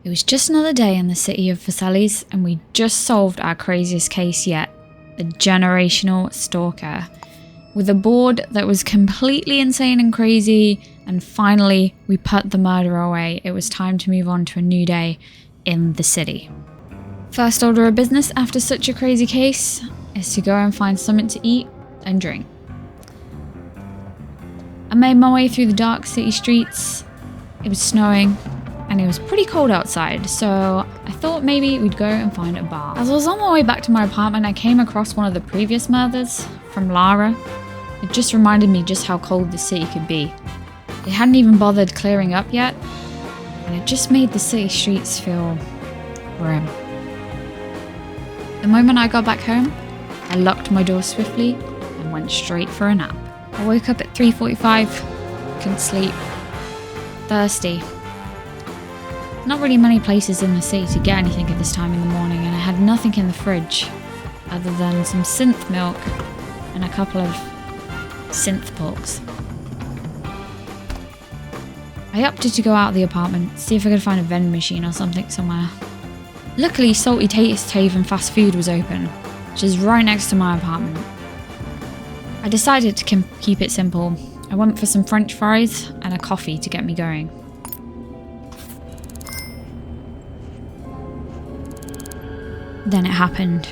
It was just another day in the city of Stalker, and we just solved our craziest case yet, the generational stalker. With a board that was completely insane and crazy, and finally we put the murderer away, it was time to move on to a new day in the city. First order of business after such a crazy case is to go and find something to eat and drink. I made my way through the dark city streets. It was snowing and it was pretty cold outside, so I thought maybe we'd go and find a bar. As I was on my way back to my apartment, I came across one of the previous murders from Lara. It just reminded me just how cold the city could be. They hadn't even bothered clearing up yet, and it just made the city streets feel grim. The moment I got back home, I locked my door swiftly and went straight for a nap. I woke up at 3:45, couldn't sleep, thirsty. Not really many places in the city to get anything at this time in the morning, and I had nothing in the fridge other than some synth milk and a couple of synth porks. I opted to go out of the apartment, see if I could find a vending machine or something somewhere. Luckily, Salty Taste Haven fast food was open, which is right next to my apartment. I decided to keep it simple. I went for some French fries and a coffee to get me going. Then it happened.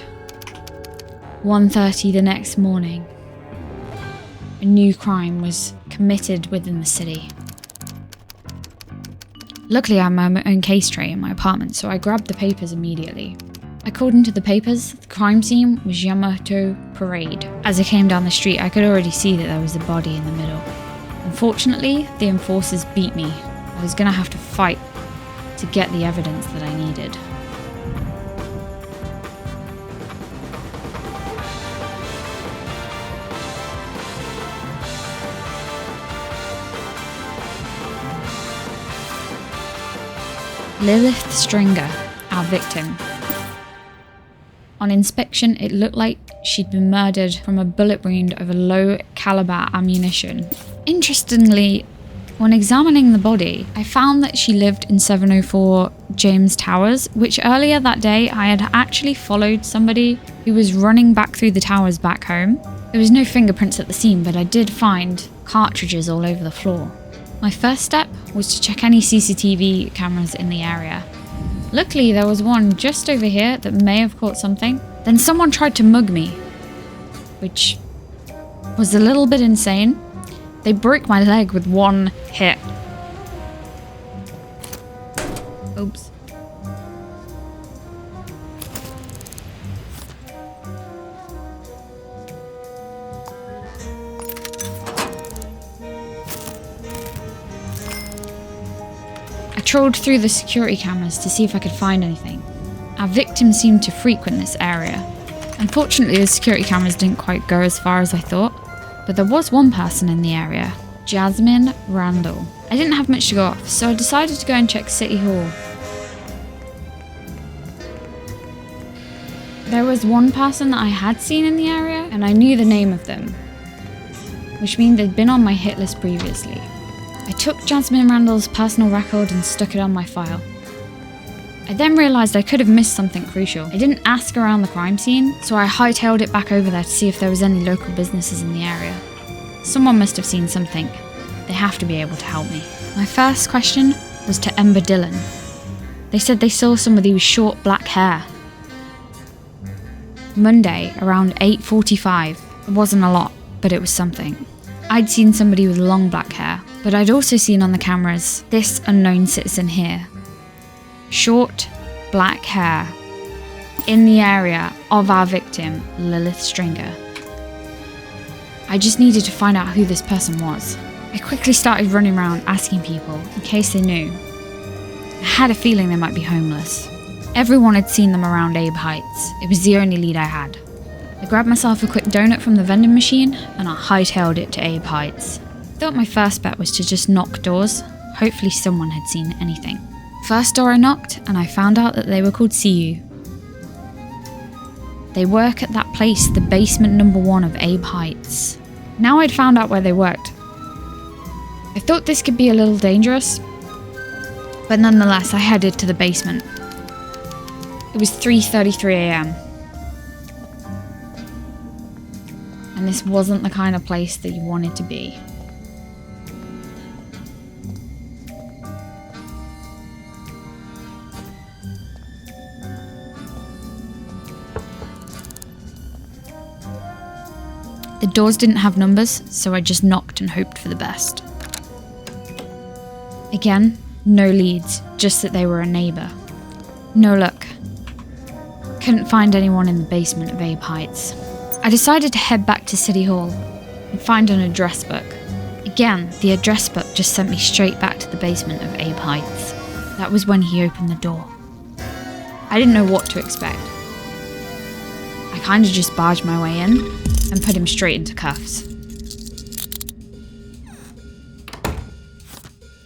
1:30 the next morning. A new crime was committed within the city. Luckily, I had my own case tray in my apartment, so I grabbed the papers immediately. According to the papers, the crime scene was Yamato Parade. As I came down the street, I could already see that there was a body in the middle. Unfortunately, the enforcers beat me. I was gonna have to fight to get the evidence that I needed. Lilith Stringer, our victim. On inspection, it looked like she'd been murdered from a bullet wound of a low caliber ammunition. Interestingly, when examining the body, I found that she lived in 704 James Towers, which earlier that day I had actually followed somebody who was running back through the towers back home. There was no fingerprints at the scene, but I did find cartridges all over the floor. My first step was to check any CCTV cameras in the area. Luckily, there was one just over here that may have caught something. Then someone tried to mug me, which was a little bit insane. They broke my leg with one hit. Oops. I trawled through the security cameras to see if I could find anything. Our victim seemed to frequent this area. Unfortunately, the security cameras didn't quite go as far as I thought, but there was one person in the area, Jasmine Randall. I didn't have much to go off, so I decided to go and check City Hall. There was one person that I had seen in the area, and I knew the name of them, which means they'd been on my hit list previously. I took Jasmine Randall's personal record and stuck it on my file. I then realised I could have missed something crucial. I didn't ask around the crime scene, so I hightailed it back over there to see if there was any local businesses in the area. Someone must have seen something. They have to be able to help me. My first question was to Ember Dillon. They said they saw somebody with short black hair. Monday, around 8:45. It wasn't a lot, but it was something. I'd seen somebody with long black hair, but I'd also seen on the cameras this unknown citizen here. Short, black hair, in the area of our victim, Lilith Stringer. I just needed to find out who this person was. I quickly started running around asking people, in case they knew. I had a feeling they might be homeless. Everyone had seen them around Abe Heights. It was the only lead I had. I grabbed myself a quick donut from the vending machine, and I hightailed it to Abe Heights. I thought my first bet was to just knock doors. Hopefully someone had seen anything. First door I knocked, and I found out that they were called CU. They work at that place, the basement number 1 of Abe Heights. Now I'd found out where they worked. I thought this could be a little dangerous, But nonetheless, I headed to the basement. It was 3:33 a.m. And this wasn't the kind of place that you wanted to be. The doors didn't have numbers, so I just knocked and hoped for the best. Again, no leads, just that they were a neighbour. No luck. Couldn't find anyone in the basement of Abe Heights. I decided to head back to City Hall and find an address book. Again, the address book just sent me straight back to the basement of Abe Heights. That was when he opened the door. I didn't know what to expect. I kind of just barged my way in and put him straight into cuffs.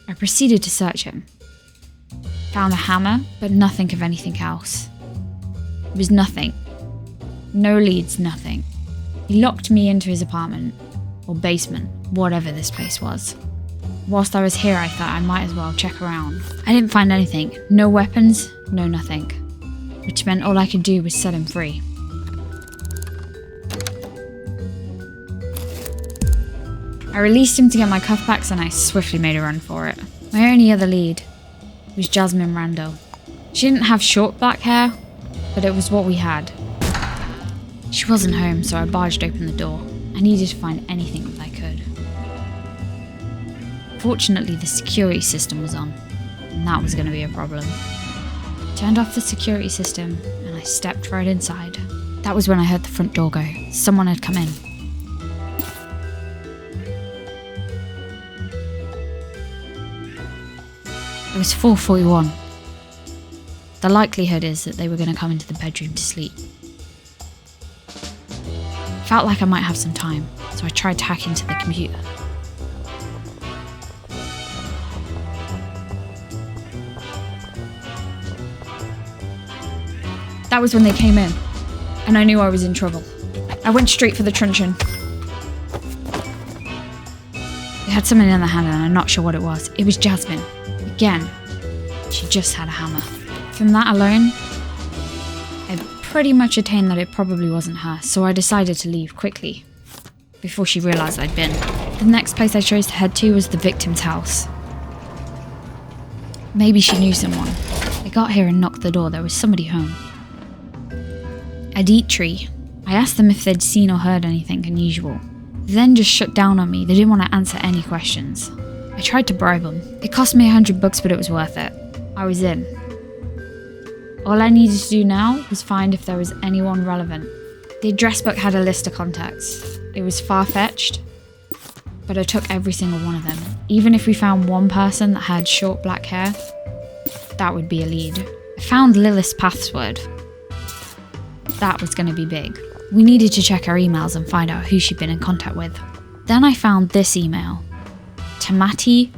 I proceeded to search him. Found a hammer, but nothing of anything else. It was nothing. No leads, nothing. He locked me into his apartment, or basement, whatever this place was. Whilst I was here, I thought I might as well check around. I didn't find anything. No weapons, no nothing. Which meant all I could do was set him free. I released him to get my cuffbacks and I swiftly made a run for it. My only other lead was Jasmine Randall. She didn't have short black hair, but it was what we had. She wasn't home, so I barged open the door. I needed to find anything that I could. Fortunately, the security system was on, and that was going to be a problem. Turned off the security system, and I stepped right inside. That was when I heard the front door go. Someone had come in. It was 4:41. The likelihood is that they were going to come into the bedroom to sleep. Felt like I might have some time, so I tried to hack into the computer. That was when they came in, and I knew I was in trouble. I went straight for the truncheon. They had something in their hand and I'm not sure what it was. It was Jasmine. Again, she just had a hammer. From that alone, I pretty much attained that it probably wasn't her, so I decided to leave quickly, before she realised I'd been. The next place I chose to head to was the victim's house. Maybe she knew someone. I got here and knocked the door, there was somebody home. I'd eat tree. I asked them if they'd seen or heard anything unusual. They then just shut down on me, they didn't want to answer any questions. I tried to bribe them. It cost me $100, but it was worth it. I was in. All I needed to do now was find if there was anyone relevant. The address book had a list of contacts. It was far-fetched, but I took every single one of them. Even if we found one person that had short black hair, that would be a lead. I found Lilith's password. That was going to be big. We needed to check our emails and find out who she'd been in contact with. Then I found this email. Tamati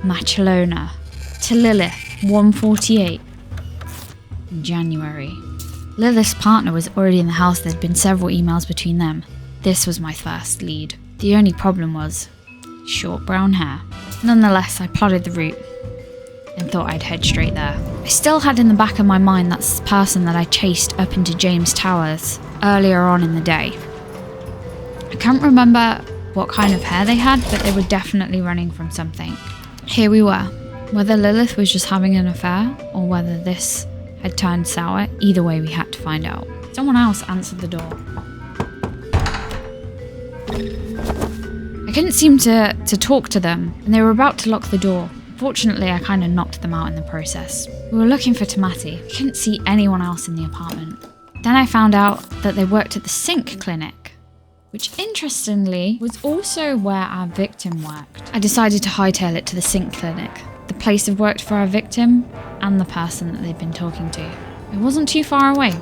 Machelona. To Lilith, 148. In January. Lilith's partner was already in the house. There'd been several emails between them. This was my first lead. The only problem was short brown hair. Nonetheless, I plotted the route and thought I'd head straight there. I still had in the back of my mind that person that I chased up into James Towers earlier on in the day. I can't remember what kind of hair they had, but they were definitely running from something. Here we were. Whether Lilith was just having an affair or whether this had turned sour, either way we had to find out. Someone else answered the door. I couldn't seem to talk to them, and they were about to lock the door. Fortunately, I kind of knocked them out in the process. We were looking for Tamati. I couldn't see anyone else in the apartment. Then I found out that they worked at the Sink Clinic, which interestingly was also where our victim worked. I decided to hightail it to the Sink Clinic, the place of work for our victim and the person that they'd been talking to. It wasn't too far away,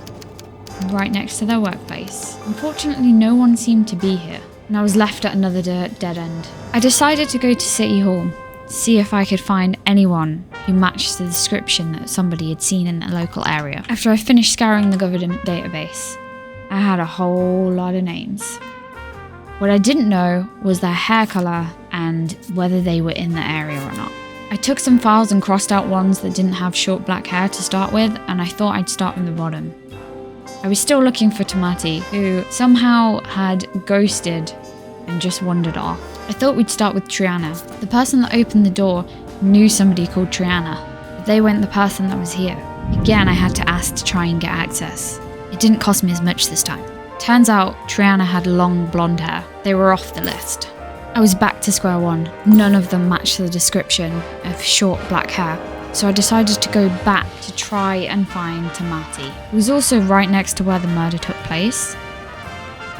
right next to their workplace. Unfortunately, no one seemed to be here, and I was left at another dead end. I decided to go to City Hall, see if I could find anyone who matched the description that somebody had seen in the local area. After I finished scouring the government database, I had a whole lot of names. What I didn't know was their hair colour and whether they were in the area or not. I took some files and crossed out ones that didn't have short black hair to start with, and I thought I'd start from the bottom. I was still looking for Tamati, who somehow had ghosted and just wandered off. I thought we'd start with Triana. The person that opened the door knew somebody called Triana, but they weren't the person that was here. Again, I had to ask to try and get access. It didn't cost me as much this time. Turns out Triana had long blonde hair. They were off the list. I was back to square one. None of them matched the description of short black hair, so I decided to go back to try and find Tamati. It was also right next to where the murder took place,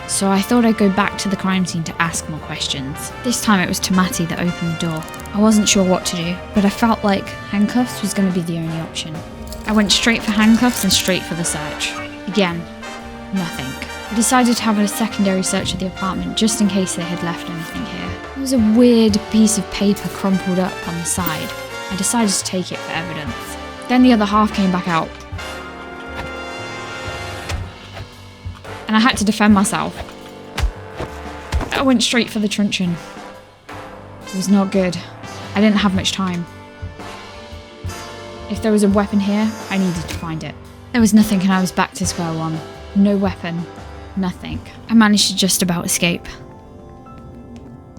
so I thought I'd go back to the crime scene to ask more questions. This time it was Tamati that opened the door. I wasn't sure what to do, but I felt like handcuffs was going to be the only option. I went straight for handcuffs and straight for the search. Again, nothing. I decided to have a secondary search of the apartment just in case they had left anything here. There was a weird piece of paper crumpled up on the side. I decided to take it for evidence. Then the other half came back out, and I had to defend myself. I went straight for the truncheon. It was not good. I didn't have much time. If there was a weapon here, I needed to find it. There was nothing and I was back to square one. No weapon. Nothing. I managed to just about escape.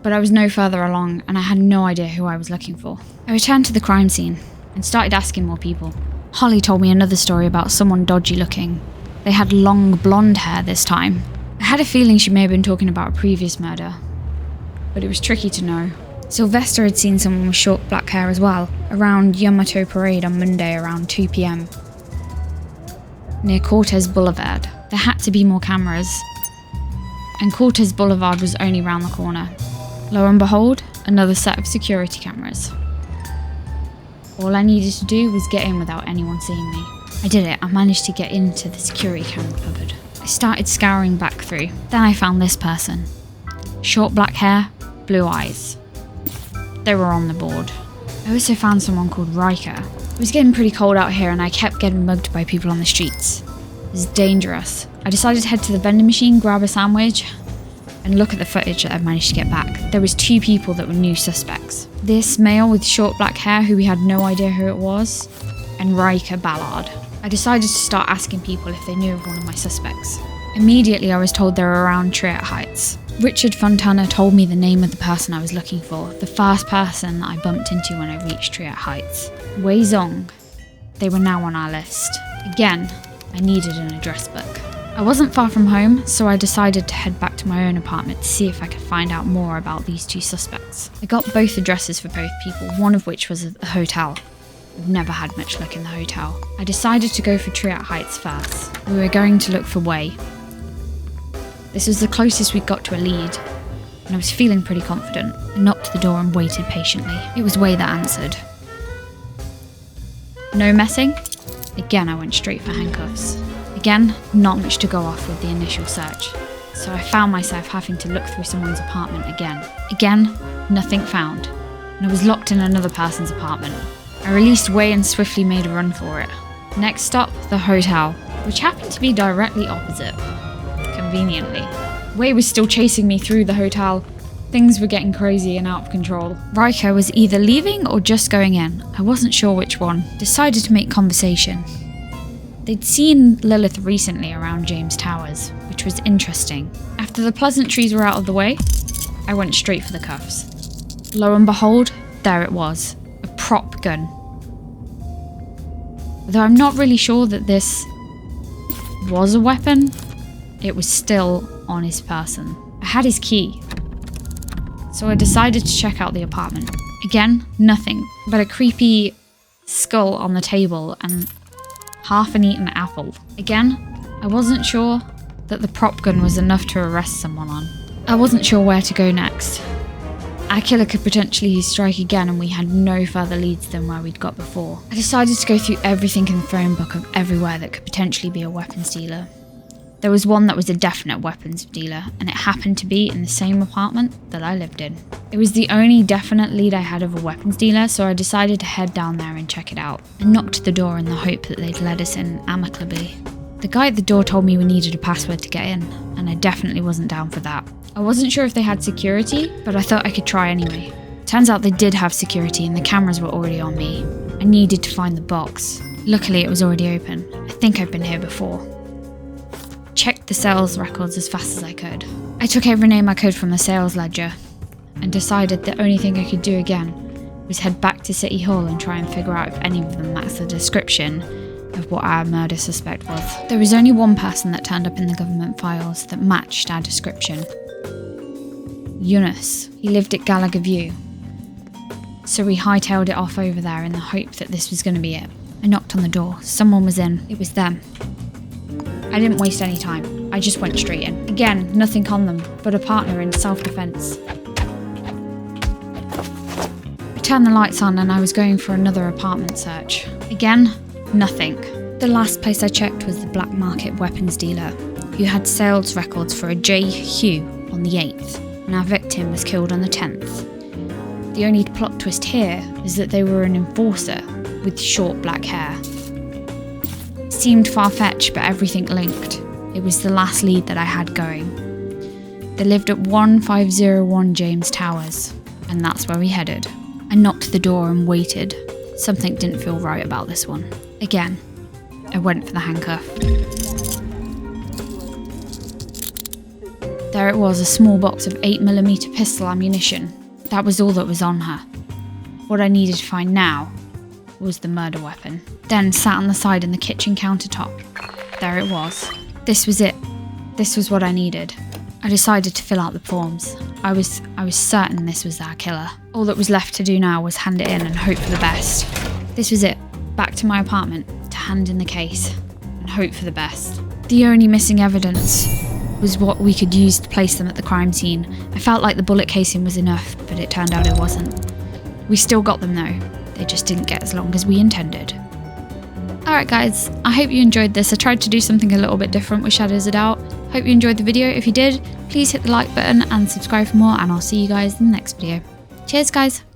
But I was no further along and I had no idea who I was looking for. I returned to the crime scene and started asking more people. Holly told me another story about someone dodgy looking. They had long blonde hair this time. I had a feeling she may have been talking about a previous murder, but it was tricky to know. Sylvester had seen someone with short black hair as well, around Yamato Parade on Monday around 2 PM. Near Cortez Boulevard. There had to be more cameras, and Cortez Boulevard was only round the corner. Lo and behold, another set of security cameras. All I needed to do was get in without anyone seeing me. I did it. I managed to get into the security camera cupboard. I started scouring back through. Then I found this person. Short black hair, blue eyes. They were on the board. I also found someone called Riker. It was getting pretty cold out here and I kept getting mugged by people on the streets. It was dangerous. I decided to head to the vending machine, grab a sandwich, and look at the footage that I've managed to get back. There was 2 people that were new suspects. This male with short black hair who we had no idea who it was, and Riker Ballard. I decided to start asking people if they knew of one of my suspects. Immediately I was told they were around Triet Heights. Richard Fontana told me the name of the person I was looking for, the first person that I bumped into when I reached Triet Heights. Wei Zong. They were now on our list. Again, I needed an address book. I wasn't far from home, so I decided to head back to my own apartment to see if I could find out more about these 2 suspects. I got both addresses for both people, one of which was a hotel. I've never had much luck in the hotel. I decided to go for Triet Heights first. We were going to look for Wei. This was the closest we got to a lead, and I was feeling pretty confident. I knocked the door and waited patiently. It was Wei that answered. No messing? Again, I went straight for handcuffs. Again, not much to go off with the initial search, so I found myself having to look through someone's apartment again. Again, nothing found, and I was locked in another person's apartment. I released Wei and swiftly made a run for it. Next stop, the hotel, which happened to be directly opposite. Conveniently. Wei was still chasing me through the hotel. Things were getting crazy and out of control. Riker was either leaving or just going in. I wasn't sure which one. Decided to make conversation. They'd seen Lilith recently around James Towers, which was interesting. After the pleasantries were out of the way, I went straight for the cuffs. Lo and behold, there it was. A prop gun. Though I'm not really sure that this was a weapon, it was still on his person. I had his key, so I decided to check out the apartment. Again, nothing but a creepy skull on the table and half an eaten apple. Again, I wasn't sure that the prop gun was enough to arrest someone on. I wasn't sure where to go next. Our killer could potentially strike again and we had no further leads than where we'd got before. I decided to go through everything in the phone book of everywhere that could potentially be a weapons dealer. There was one that was a definite weapons dealer, and it happened to be in the same apartment that I lived in. It was the only definite lead I had of a weapons dealer, so I decided to head down there and check it out. I knocked the door in the hope that they'd let us in amicably. The guy at the door told me we needed a password to get in, and I definitely wasn't down for that. I wasn't sure if they had security, but I thought I could try anyway. Turns out they did have security and the cameras were already on me. I needed to find the box. Luckily it was already open. I think I've been here before. Checked the sales records as fast as I could. I took every name I could from the sales ledger and decided the only thing I could do again was head back to City Hall and try and figure out if any of them matched the description of what our murder suspect was. There was only one person that turned up in the government files that matched our description. Yunus. He lived at Gallagher View. So we hightailed it off over there in the hope that this was going to be it. I knocked on the door. Someone was in. It was them. I didn't waste any time. I just went straight in. Again, nothing on them, but a partner in self-defense. I turned the lights on and I was going for another apartment search. Again, nothing. The last place I checked was the black market weapons dealer, who had sales records for a J. Hugh on the 8th, and our victim was killed on the 10th. The only plot twist here is that they were an enforcer with short black hair. It seemed far-fetched, but everything linked. It was the last lead that I had going. They lived at 1501 James Towers, and that's where we headed. I knocked the door and waited. Something didn't feel right about this one. Again, I went for the handcuff. There it was, a small box of 8mm pistol ammunition. That was all that was on her. What I needed to find now was the murder weapon. Then sat on the side in the kitchen countertop. There it was. This was it. This was what I needed. I decided to fill out the forms. I was certain this was our killer. All that was left to do now was hand it in and hope for the best. This was it. Back to my apartment to hand in the case and hope for the best. The only missing evidence was what we could use to place them at the crime scene. I felt like the bullet casing was enough, but it turned out it wasn't. We still got them though. They just didn't get as long as we intended. Alright guys, I hope you enjoyed this. I tried to do something a little bit different with Shadows of Doubt. Hope you enjoyed the video. If you did, please hit the like button and subscribe for more, and I'll see you guys in the next video. Cheers guys!